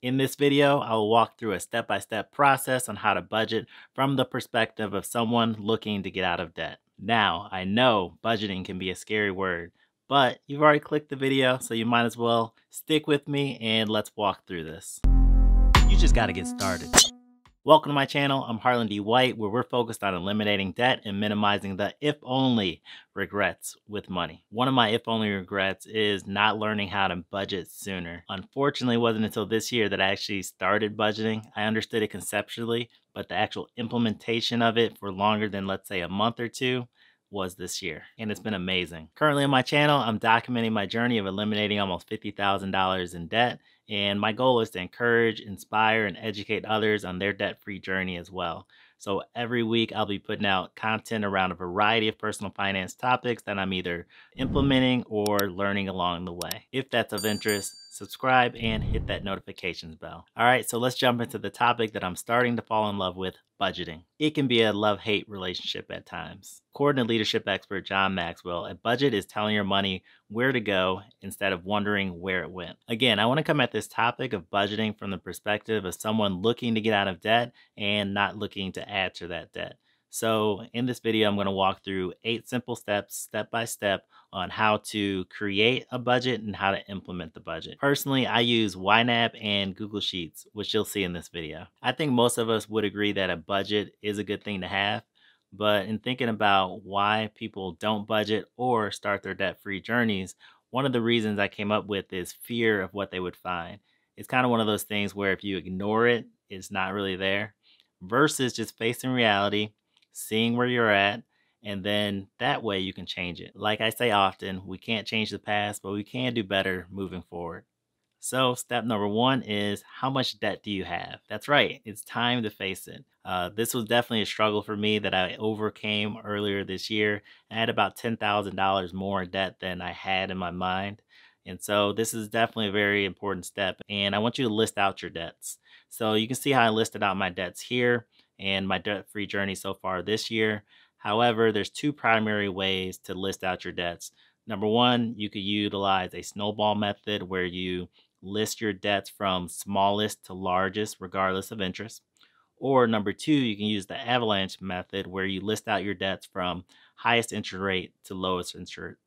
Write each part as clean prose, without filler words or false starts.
In this video, I will walk through a step-by-step process on how to budget from the perspective of someone looking to get out of debt. Now, I know budgeting can be a scary word, but you've already clicked the video, so you might as well stick with me and let's walk through this. You just got to get started. Welcome to my channel. I'm Harlan D. White, where we're focused on eliminating debt and minimizing the if-only regrets with money. One of my if-only regrets is not learning how to budget sooner. Unfortunately, it wasn't until this year that I actually started budgeting. I understood it conceptually, but the actual implementation of it for longer than, let's say, a month or two was this year, and it's been amazing. Currently on my channel, I'm documenting my journey of eliminating almost $50,000 in debt, and my goal is to encourage, inspire, and educate others on their debt-free journey as well. So every week I'll be putting out content around a variety of personal finance topics that I'm either implementing or learning along the way. If that's of interest, subscribe and hit that notifications bell. All right, so let's jump into the topic that I'm starting to fall in love with, budgeting. It can be a love-hate relationship at times. According to leadership expert John Maxwell, a budget is telling your money where to go instead of wondering where it went. Again, I want to come at this topic of budgeting from the perspective of someone looking to get out of debt and not looking to add to that debt. So in this video, I'm going to walk through 8 simple steps, step by step, on how to create a budget and how to implement the budget. Personally, I use YNAB and Google Sheets, which you'll see in this video. I think most of us would agree that a budget is a good thing to have, but in thinking about why people don't budget or start their debt-free journeys, one of the reasons I came up with is fear of what they would find. It's kind of one of those things where if you ignore it, it's not really there, versus just facing reality, seeing where you're at, and then that way you can change it. Like I say often, we can't change the past, but we can do better moving forward. So step number 1 is, how much debt do you have? That's right, it's time to face it. This was definitely a struggle for me that I overcame earlier this year. I had about $10,000 more in debt than I had in my mind. And so this is definitely a very important step. And I want you to list out your debts. So you can see how I listed out my debts here and my debt-free journey so far this year. However, there's 2 primary ways to list out your debts. Number 1, you could utilize a snowball method where you list your debts from smallest to largest, regardless of interest. Or number 2, you can use the avalanche method where you list out your debts from highest interest rate to lowest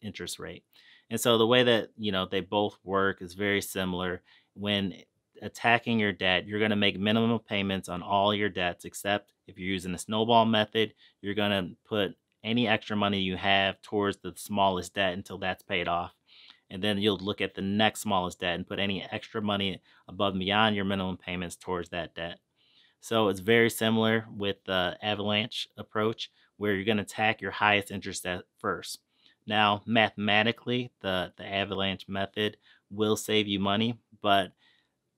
interest rate. And so the way that, they both work is very similar. When attacking your debt, you're going to make minimum payments on all your debts, except if you're using the snowball method, you're going to put any extra money you have towards the smallest debt until that's paid off. And then you'll look at the next smallest debt and put any extra money above and beyond your minimum payments towards that debt. So it's very similar with the avalanche approach, where you're going to attack your highest interest debt first. Now, mathematically, the avalanche method will save you money, but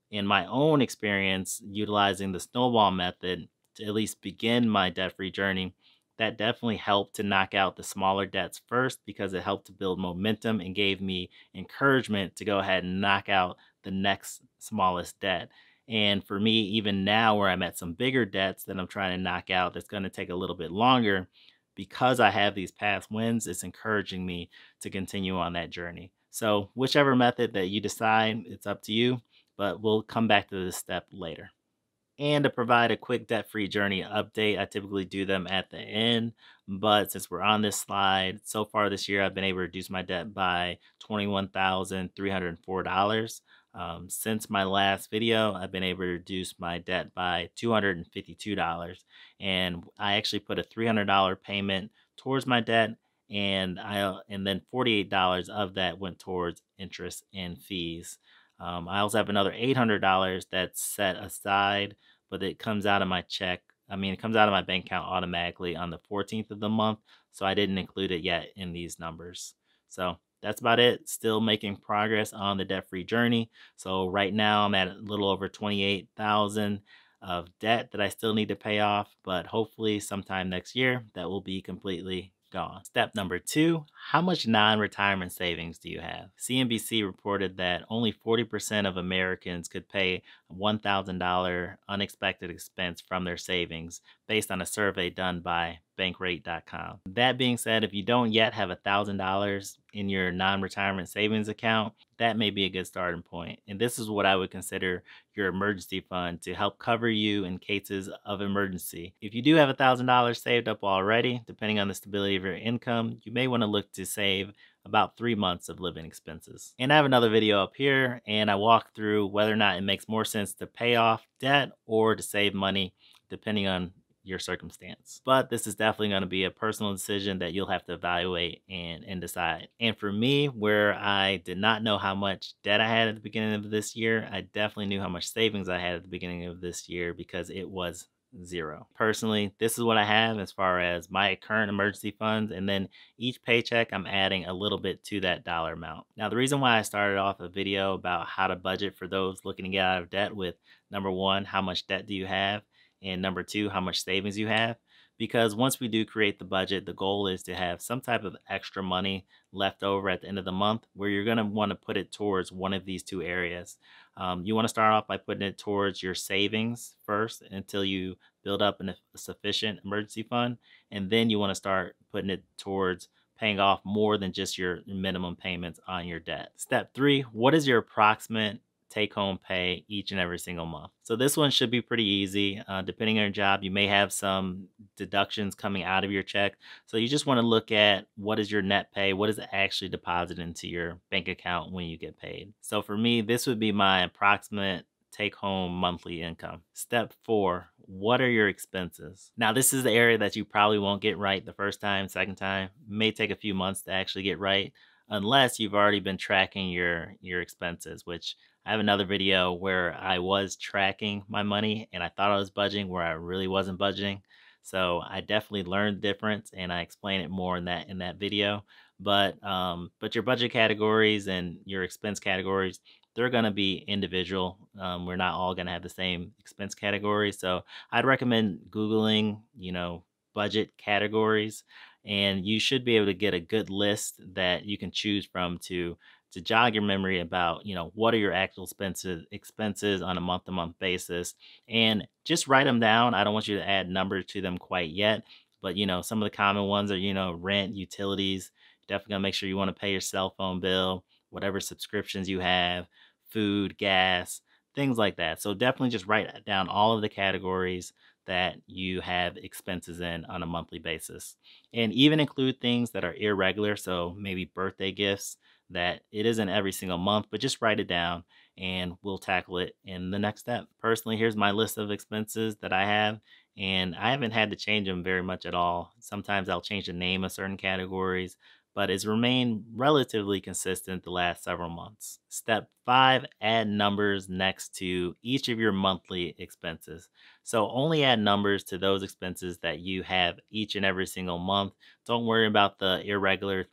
in my own experience, utilizing the snowball method to at least begin my debt-free journey, that definitely helped to knock out the smaller debts first, because it helped to build momentum and gave me encouragement to go ahead and knock out the next smallest debt. And for me, even now where I'm at some bigger debts that I'm trying to knock out, that's going to take a little bit longer, because I have these past wins, it's encouraging me to continue on that journey. So whichever method that you decide, it's up to you, but we'll come back to this step later. And to provide a quick debt-free journey update, I typically do them at the end, but since we're on this slide, so far this year, I've been able to reduce my debt by $21,304. Since my last video, I've been able to reduce my debt by $252. And I actually put a $300 payment towards my debt, and then $48 of that went towards interest and fees. I also have another $800 that's set aside, but it comes out of my check. It comes out of my bank account automatically on the 14th of the month, so I didn't include it yet in these numbers. So that's about it. Still making progress on the debt-free journey. So right now I'm at a little over $28,000 of debt that I still need to pay off, but hopefully sometime next year that will be completely gone. Step number 2, how much non-retirement savings do you have? CNBC reported that only 40% of Americans could pay a $1,000 unexpected expense from their savings based on a survey done by bankrate.com. That being said, if you don't yet have $1,000 in your non-retirement savings account, that may be a good starting point. And this is what I would consider your emergency fund to help cover you in cases of emergency. If you do have $1,000 saved up already, depending on the stability of your income, you may want to look to save about 3 months of living expenses. And I have another video up here, and I walk through whether or not it makes more sense to pay off debt or to save money, depending on your circumstance. But this is definitely going to be a personal decision that you'll have to evaluate and decide. And for me, where I did not know how much debt I had at the beginning of this year, I definitely knew how much savings I had at the beginning of this year because it was zero. Personally, this is what I have as far as my current emergency funds, and then each paycheck I'm adding a little bit to that dollar amount. Now, the reason why I started off a video about how to budget for those looking to get out of debt with number one, how much debt do you have? And number two, how much savings you have. Because once we do create the budget, the goal is to have some type of extra money left over at the end of the month where you're going to want to put it towards one of these two areas. You want to start off by putting it towards your savings first until you build up a sufficient emergency fund. And then you want to start putting it towards paying off more than just your minimum payments on your debt. Step three, what is your approximate take-home pay each and every single month? So this one should be pretty easy. Depending on your job, you may have some deductions coming out of your check. So you just want to look at what is your net pay, what is actually deposited into your bank account when you get paid. So for me, this would be my approximate take-home monthly income. Step four, what are your expenses? Now, this is the area that you probably won't get right the first time, second time. It may take a few months to actually get right unless you've already been tracking your expenses, which I have another video where I was tracking my money and I thought I was budgeting where I really wasn't budgeting. So I definitely learned the difference, and I explain it more in that video. But your budget categories and your expense categories, they're going to be individual. We're not all going to have the same expense categories. So I'd recommend Googling, budget categories, and you should be able to get a good list that you can choose from to jog your memory about, what are your actual expenses on a month-to-month basis, and just write them down. I don't want you to add numbers to them quite yet, but some of the common ones are, rent, utilities. Definitely gonna make sure you want to pay your cell phone bill, whatever subscriptions you have, food, gas, things like that. So definitely just write down all of the categories that you have expenses in on a monthly basis, and even include things that are irregular. So maybe birthday gifts that it isn't every single month, but just write it down and we'll tackle it in the next step. Personally, here's my list of expenses that I have, and I haven't had to change them very much at all. Sometimes I'll change the name of certain categories, but it's remained relatively consistent the last several months. Step five, add numbers next to each of your monthly expenses. So only add numbers to those expenses that you have each and every single month. Don't worry about the irregular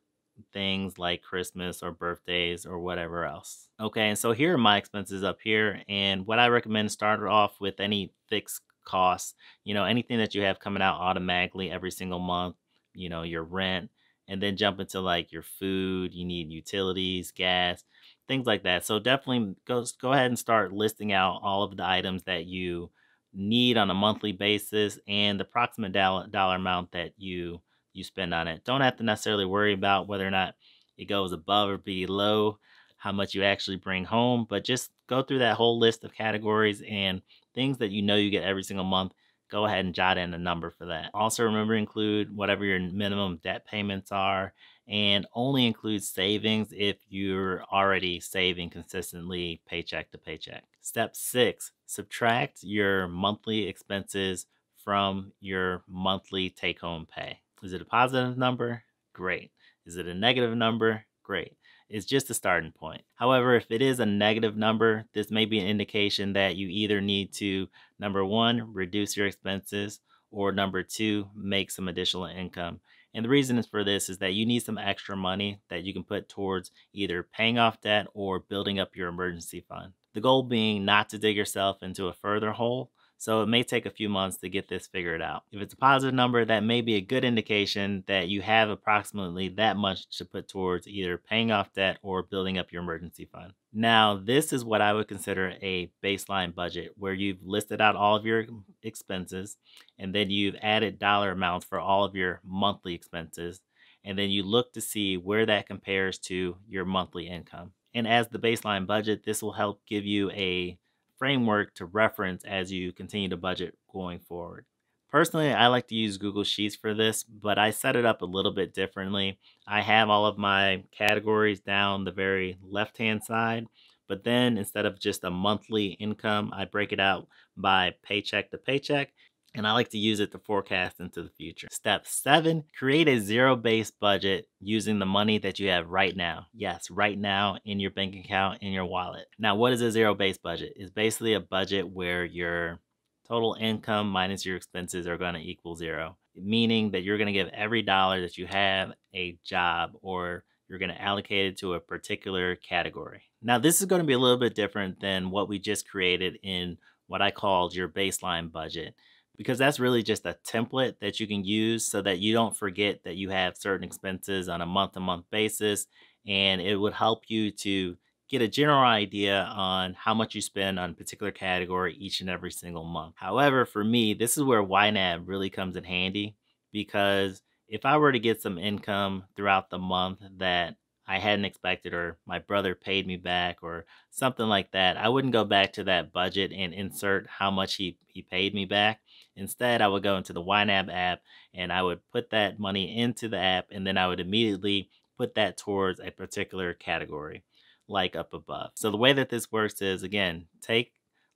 things like Christmas or birthdays or whatever else. Okay, and so here are my expenses up here, and what I recommend, start off with any fixed costs, anything that you have coming out automatically every single month, your rent, and then jump into like your food, you need utilities, gas, things like that. So definitely go ahead and start listing out all of the items that you need on a monthly basis and the approximate dollar amount that you spend on it. Don't have to necessarily worry about whether or not it goes above or below how much you actually bring home, but just go through that whole list of categories and things that you get every single month. Go ahead and jot in a number for that. Also remember to include whatever your minimum debt payments are, and only include savings if you're already saving consistently paycheck to paycheck. Step six, subtract your monthly expenses from your monthly take-home pay. Is it a positive number? Great. Is it a negative number? Great. It's just a starting point. However, if it is a negative number, this may be an indication that you either need to, number one, reduce your expenses, or number two, make some additional income. And the reason for this is that you need some extra money that you can put towards either paying off debt or building up your emergency fund. The goal being not to dig yourself into a further hole. So it may take a few months to get this figured out. If it's a positive number, that may be a good indication that you have approximately that much to put towards either paying off debt or building up your emergency fund. Now, this is what I would consider a baseline budget, where you've listed out all of your expenses and then you've added dollar amounts for all of your monthly expenses. And then you look to see where that compares to your monthly income. And as the baseline budget, this will help give you a framework to reference as you continue to budget going forward. Personally, I like to use Google Sheets for this, but I set it up a little bit differently. I have all of my categories down the very left-hand side, but then instead of just a monthly income, I break it out by paycheck to paycheck, and I like to use it to forecast into the future. Step 7, create a zero-based budget using the money that you have right now. Yes, right now in your bank account, in your wallet. Now, what is a zero-based budget? It's basically a budget where your total income minus your expenses are going to equal zero, meaning that you're going to give every dollar that you have a job, or you're going to allocate it to a particular category. Now, this is going to be a little bit different than what we just created in what I called your baseline budget, because that's really just a template that you can use so that you don't forget that you have certain expenses on a month-to-month basis, and it would help you to get a general idea on how much you spend on a particular category each and every single month. However, for me, this is where YNAB really comes in handy, because if I were to get some income throughout the month that I hadn't expected, or my brother paid me back or something like that, I wouldn't go back to that budget and insert how much he paid me back. Instead, I would go into the YNAB app and I would put that money into the app, and then I would immediately put that towards a particular category, like up above. So the way that this works is, again,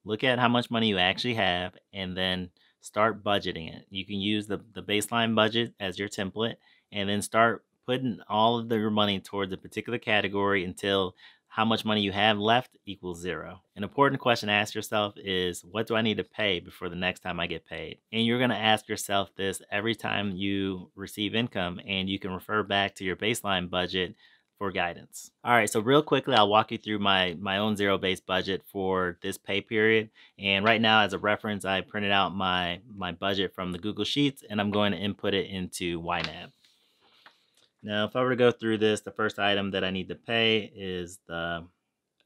look at how much money you actually have and then start budgeting it. You can use the baseline budget as your template, and then start putting all of your money towards a particular category until how much money you have left equals zero. An important question to ask yourself is, what do I need to pay before the next time I get paid? And you're going to ask yourself this every time you receive income, and you can refer back to your baseline budget for guidance. All right, so real quickly, I'll walk you through my own zero-based budget for this pay period. And right now, as a reference, I printed out my budget from the Google Sheets, and I'm going to input it into YNAB. Now, if I were to go through this, the first item that I need to pay is the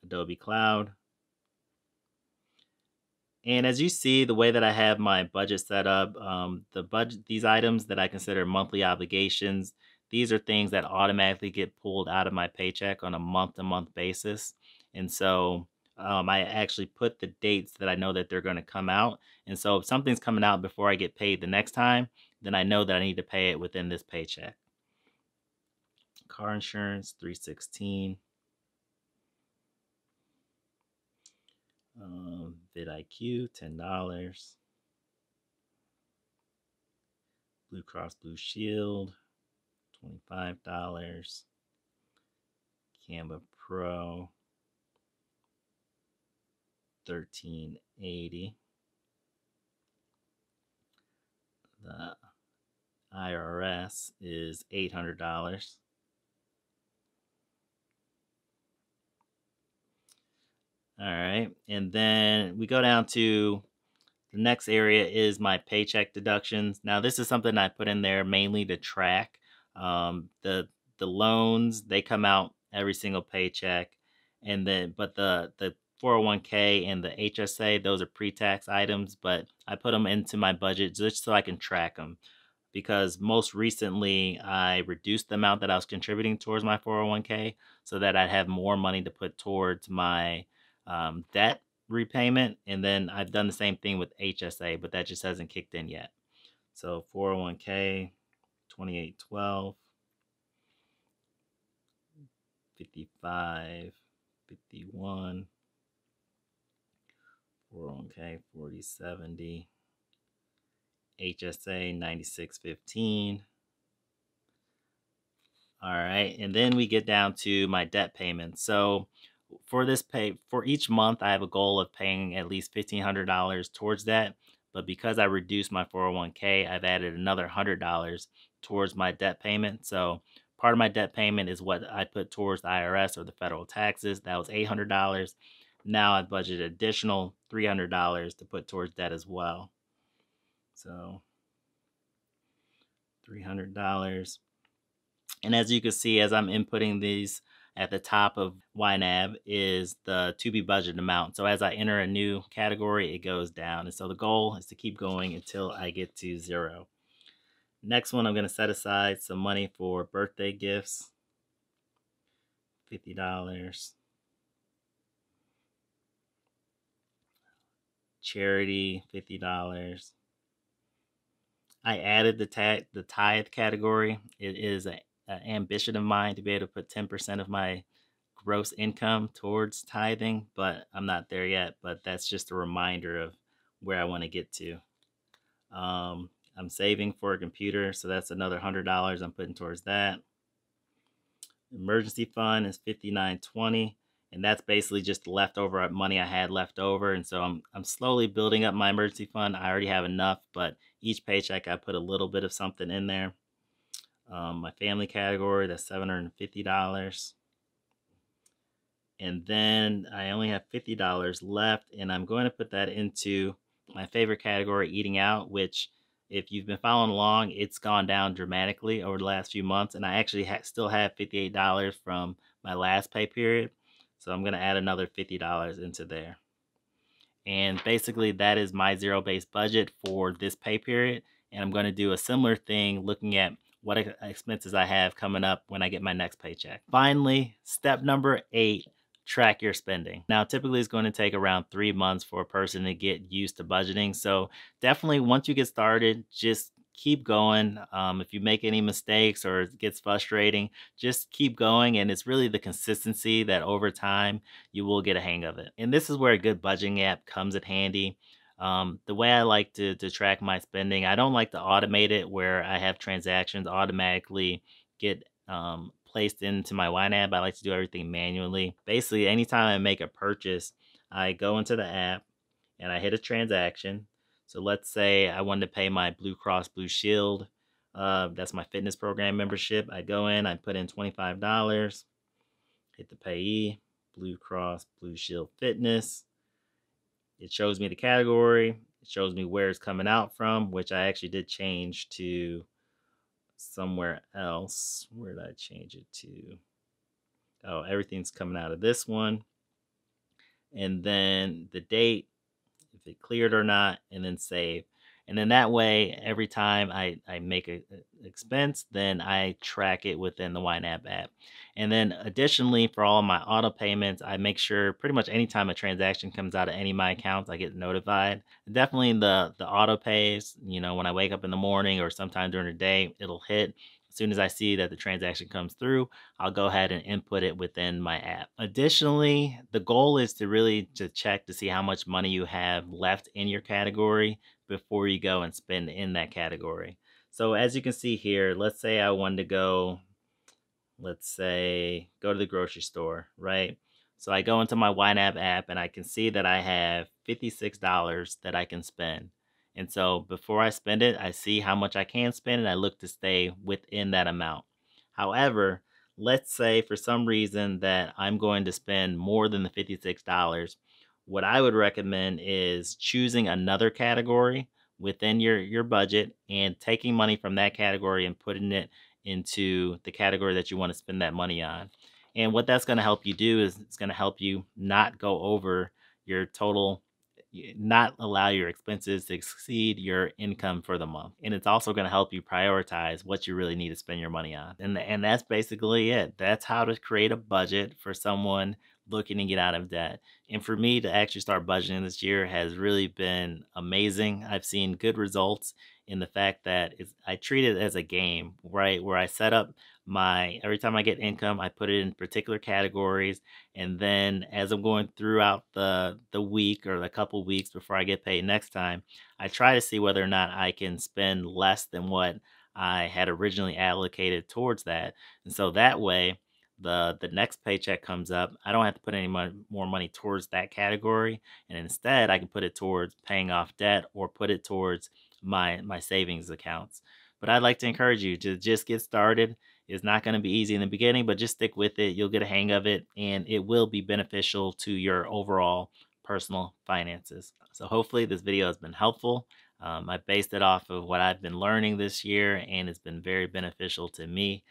Adobe Cloud. And as you see, the way that I have my budget set up, these items that I consider monthly obligations, these are things that automatically get pulled out of my paycheck on a month-to-month basis. And so I actually put the dates that I know that they're going to come out. And so if something's coming out before I get paid the next time, then I know that I need to pay it within this paycheck. Car insurance, $316. vidIQ, $10. Blue Cross Blue Shield, $25. Canva Pro, $13.80. The IRS is $800. All right, and then we go down to the next area is my paycheck deductions. Now, this is something I put in there mainly to track the loans. They come out every single paycheck, and then but the 401k and the HSA, those are pre-tax items, but I put them into my budget just so I can track them, because most recently I reduced the amount that I was contributing towards my 401k so that I'd have more money to put towards my debt repayment. And then I've done the same thing with HSA, but that just hasn't kicked in yet. So 401k, 2812, 55, 51, 401k, 4070, HSA, 9615. All right, and then we get down to my debt payments. So for each month, I have a goal of paying at least $1,500 towards that. But because I reduced my 401k, I've added another $100 towards my debt payment. So part of my debt payment is what I put towards the IRS or the federal taxes. That was $800. Now I budgeted additional $300 to put towards that as well. So $300. And as you can see, as I'm inputting these, at the top of YNAB is the to be budgeted amount. So as I enter a new category, it goes down. And so the goal is to keep going until I get to 0. Next one, I'm going to set aside some money for birthday gifts, $50. Charity, $50. I added the tithe category. It is an ambition of mine to be able to put 10% of my gross income towards tithing, but I'm not there yet. But that's just a reminder of where I want to get to. I'm saving for a computer, so that's another $100 I'm putting towards that. Emergency fund is $59.20, and that's basically just the leftover money I had left over. And so I'm slowly building up my emergency fund. I already have enough, but each paycheck I put a little bit of something in there. My family category, that's $750. And then I only have $50 left, and I'm going to put that into my favorite category, eating out, which if you've been following along, it's gone down dramatically over the last few months. And I actually still have $58 from my last pay period. So I'm going to add another $50 into there. And basically that is my zero-based budget for this pay period. And I'm going to do a similar thing looking at what expenses I have coming up when I get my next paycheck. Finally, step number 8, track your spending. Now, typically it's going to take around 3 months for a person to get used to budgeting. So definitely once you get started, just keep going. If you make any mistakes or it gets frustrating, just keep going. And it's really the consistency that over time you will get a hang of it. And this is where a good budgeting app comes in handy. The way I like to track my spending, I don't like to automate it where I have transactions automatically get placed into my YNAB. I like to do everything manually. Basically, anytime I make a purchase, I go into the app and I hit a transaction. So let's say I wanted to pay my Blue Cross Blue Shield. That's my fitness program membership. I go in, I put in $25, hit the payee, Blue Cross Blue Shield Fitness. It shows me the category. It shows me where it's coming out from, which I actually did change to somewhere else. Where did I change it to? Oh, everything's coming out of this one. And then the date, if it cleared or not, and then save. And then that way, every time I make an expense, then I track it within the YNAB app. And then additionally, for all of my auto payments, I make sure pretty much anytime a transaction comes out of any of my accounts, I get notified. Definitely the auto pays, you know, when I wake up in the morning or sometime during the day, it'll hit. As soon as I see that the transaction comes through, I'll go ahead and input it within my app. Additionally, the goal is to really check to see how much money you have left in your category before you go and spend in that category. So as you can see here, let's say I wanted to go, let's say, go to the grocery store, right? So I go into my YNAB app and I can see that I have $56 that I can spend. And so before I spend it, I see how much I can spend and I look to stay within that amount. However, let's say for some reason that I'm going to spend more than the $56. What I would recommend is choosing another category within your budget and taking money from that category and putting it into the category that you want to spend that money on. And what that's going to help you do is it's going to help you not go over your total, not allow your expenses to exceed your income for the month. And it's also going to help you prioritize what you really need to spend your money on. And that's basically it. That's how to create a budget for someone looking to get out of debt. And for me to actually start budgeting this year has really been amazing. I've seen good results in the fact that I treat it as a game, right? Where I set up every time I get income, I put it in particular categories. And then as I'm going throughout the week or the couple weeks before I get paid next time, I try to see whether or not I can spend less than what I had originally allocated towards that. And so that way, the next paycheck comes up, I don't have to put any more money towards that category. And instead, I can put it towards paying off debt or put it towards my savings accounts. But I'd like to encourage you to just get started. It's not going to be easy in the beginning, but just stick with it. You'll get a hang of it, and it will be beneficial to your overall personal finances. So hopefully this video has been helpful. I based it off of what I've been learning this year, and it's been very beneficial to me.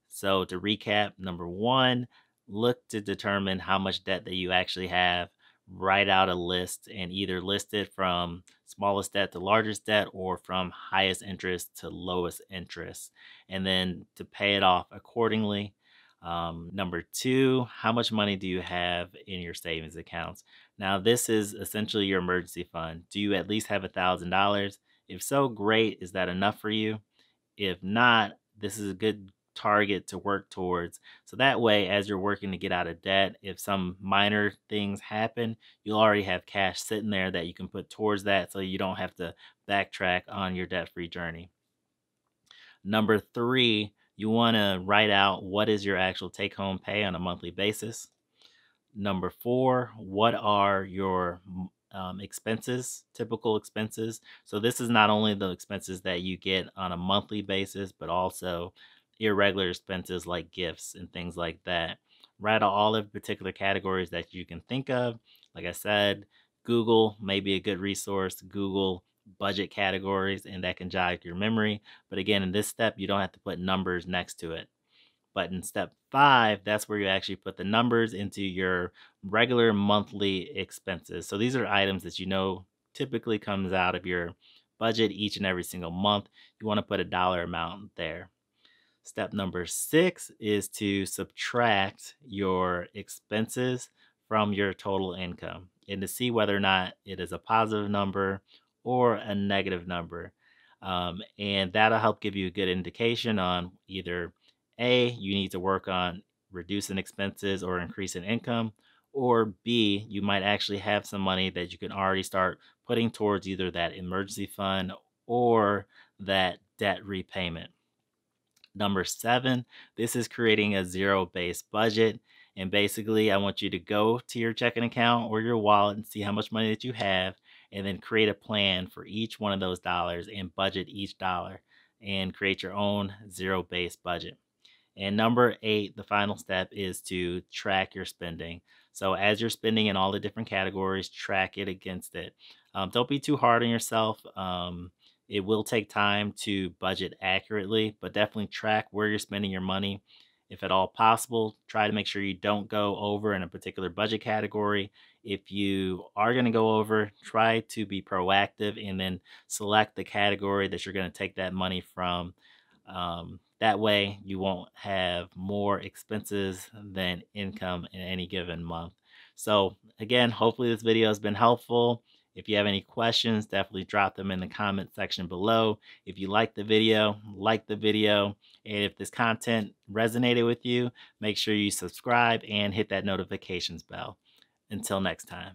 So to recap, number one, look to determine how much debt that you actually have. Write out a list and either list it from smallest debt to largest debt or from highest interest to lowest interest, and then to pay it off accordingly. Number two, how much money do you have in your savings accounts? Now, this is essentially your emergency fund. Do you at least have $1,000? If so, great. Is that enough for you? If not, this is a good target to work towards. So that way, as you're working to get out of debt, if some minor things happen, you'll already have cash sitting there that you can put towards that so you don't have to backtrack on your debt-free journey. Number three, you want to write out what is your actual take-home pay on a monthly basis. Number four, what are your expenses, typical expenses? So this is not only the expenses that you get on a monthly basis, but also irregular expenses like gifts and things like that. Write out all of the particular categories that you can think of. Like I said, Google may be a good resource. Google budget categories, and that can jog your memory. But again, in this step, you don't have to put numbers next to it. But in step five, that's where you actually put the numbers into your regular monthly expenses. So these are items that you know typically comes out of your budget each and every single month. You want to put a dollar amount there. Step number six is to subtract your expenses from your total income and to see whether or not it is a positive number or a negative number. And that'll help give you a good indication on either A, you need to work on reducing expenses or increasing income, or B, you might actually have some money that you can already start putting towards either that emergency fund or that debt repayment. Number seven, this is creating a zero-based budget. And basically, I want you to go to your checking account or your wallet and see how much money that you have, and then create a plan for each one of those dollars and budget each dollar and create your own zero-based budget. And number eight, the final step is to track your spending. So as you're spending in all the different categories, track it against it. Don't be too hard on yourself. It will take time to budget accurately, but definitely track where you're spending your money. If at all possible, try to make sure you don't go over in a particular budget category. If you are going to go over, try to be proactive and then select the category that you're going to take that money from. That way you won't have more expenses than income in any given month. So again, hopefully this video has been helpful. If you have any questions, definitely drop them in the comment section below. If you like the video, like the video. And if this content resonated with you, make sure you subscribe and hit that notifications bell. Until next time.